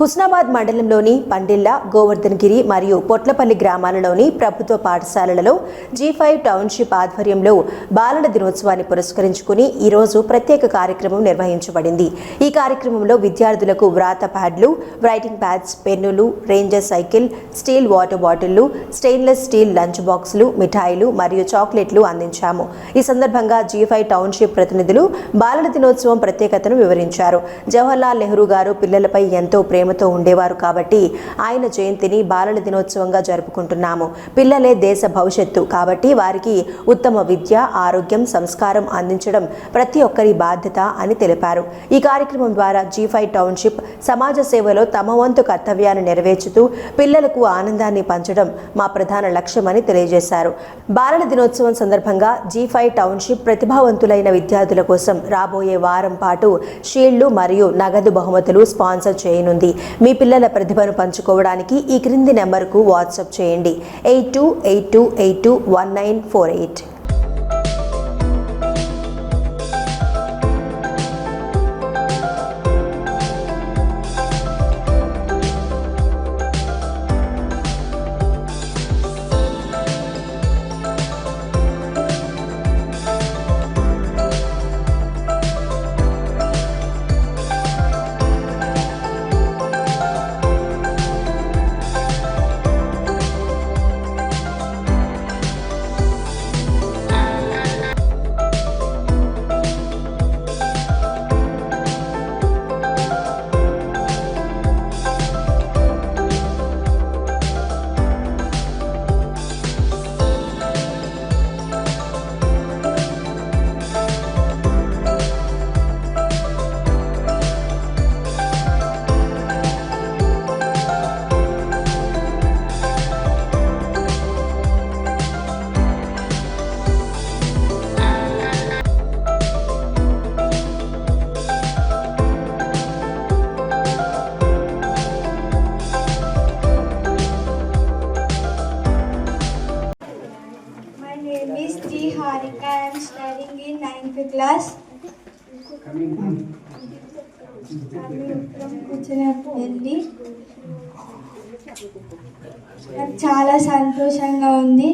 హుస్నాబాద్ మండలంలోని పండిల్ల, గోవర్ధన్గిరి మరియు పొట్లపల్లి గ్రామాలలోని ప్రభుత్వ పాఠశాలలలో G5 టౌన్షిప్ ఆధ్వర్యంలో బాలల దినోత్సవాన్ని పురస్కరించుకుని ఈరోజు ప్రత్యేక కార్యక్రమం నిర్వహించబడింది. ఈ కార్యక్రమంలో విద్యార్థులకు వ్రాత ప్యాడ్లు, రైటింగ్ ప్యాడ్స్, పెన్నులు, రేంజర్ సైకిల్, స్టీల్ వాటర్ బాటిళ్లు, స్టెయిన్లెస్ స్టీల్ లంచ్ బాక్సులు, మిఠాయిలు మరియు చాక్లెట్లు అందించాము. ఈ సందర్భంగా G5 టౌన్షిప్ ప్రతినిధులు బాలల దినోత్సవం ప్రత్యేకతను వివరించారు. జవహర్లాల్ నెహ్రూ గారు పిల్లలపై ఎంతో ప్రేమతో ఉండేవారు కాబట్టి ఆయన జయంతిని బాలల దినోత్సవంగా జరుపుకుంటున్నాము. పిల్లలే దేశ భవిష్యత్తు కాబట్టి వారికి ఉత్తమ విద్య, ఆరోగ్యం, సంస్కారం అందించడం ప్రతి ఒక్కరి బాధ్యత అని తెలిపారు. ఈ కార్యక్రమం ద్వారా G5 టౌన్షిప్ సమాజ సేవలో తమ వంతు కర్తవ్యాన్ని నెరవేర్చుతూ పిల్లలకు ఆనందాన్ని పంచడం మా ప్రధాన లక్ష్యమని తెలియజేశారు. బాలల దినోత్సవం సందర్భంగా G5 టౌన్షిప్ ప్రతిభావంతులైన విద్యార్థుల కోసం రాబోయే వారం పాటు షీల్డ్లు మరియు నగదు బహుమతులు స్పాన్సర్ చేయనుంది. మీ పిల్లల ప్రతిభను పంచుకోవడానికి ఈ క్రింది నెంబర్కు వాట్సాప్ చేయండి 8282821948. My name is T. Harika. I am studying in 9th class. కూర్చుని నాకు చాలా సంతోషంగా ఉంది.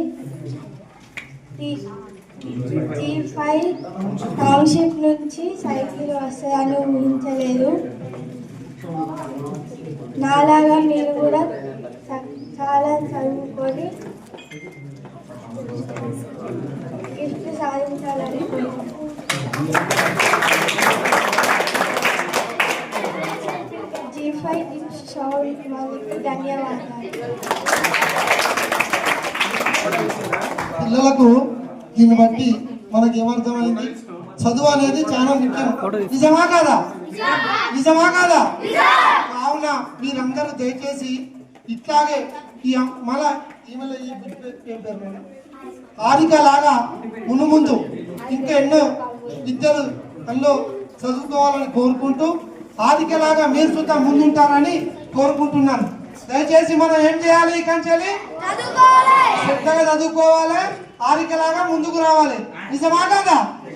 G5 టౌన్షిప్ నుంచి సైకిల్ వస్తాయని ఊహించలేదు. నాలాగా మీరు కూడా చాలా చదువుకొని గిఫ్ట్ సాధించాలని G5 వాళ్ళకి ధన్యవాదాలు. పిల్లలకు దీన్ని బట్టి మనకి ఏమర్థమైంది, చదువు అనేది చాలా ముఖ్యం. నిజమా కాదా? నిజమా కాదా? కావున మీరందరూ దయచేసి ఇట్లాగే మళ్ళా ఈమెలో ఈ హారిక లాగా ముందు ఇంకా ఎన్నో విద్యలు అందులో చదువుకోవాలని కోరుకుంటూ హారిక లాగా మీరు సుతా ముందుంటారని కోరుకుంటున్నాను. దయచేసి మనం ఏం చేయాలి, కంచెలి శ్రద్ధగా చదువుకోవాలి, హారిక లాగా ముందుకు రావాలి. నిజమా కదా?